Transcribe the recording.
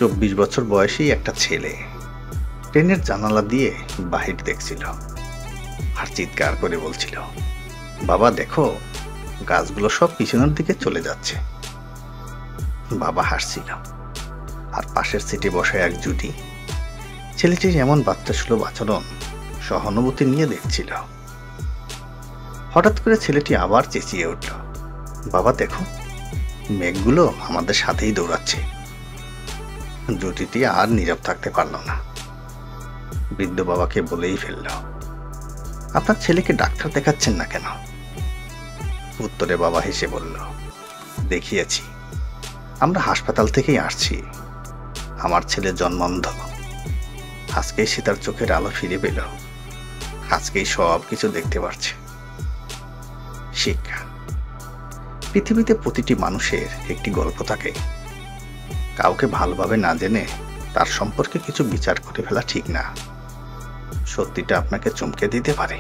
24 বছর বয়সী একটা ছেলে ট্রেনের জানালা দিয়ে বাহির দেখছিল আর চিৎকার করে বলছিল, বাবা দেখো, গাছগুলো সব পিছনের দিকে চলে যাচ্ছে। বাবা হাসছিল, আর পাশের সিটে বসে এক জুটি ছেলেটির এমন বাচ্চা সুলভ আচরণ সহানুভূতি নিয়ে দেখছিল। হঠাৎ করে ছেলেটি আবার চেঁচিয়ে উঠল, বাবা দেখো, মেঘগুলো আমাদের সাথেই দৌড়াচ্ছে। জুটিটি আর নীরব থাকতে পারল না, বৃদ্ধ বাবাকে বলেই ফেলল, আপনার ছেলেকে ডাক্তার দেখাচ্ছেন না কেন? উত্তরে বাবা হেসে বলল, দেখিয়েছি, আমরা হাসপাতাল থেকেই আসছি। আমার ছেলে জন্মান্ধ, আজকেই সে তার চোখের আলো ফিরে পেল, আজকেই সব কিছু দেখতে পারছে। শিক্ষা, পৃথিবীতে প্রতিটি মানুষের একটি গল্প থাকে। কাউকে ভালোভাবে না জেনে তার সম্পর্কে কিছু বিচার করে ফেলা ঠিক না। সত্যিটা আপনাকে চমকে দিতে পারে।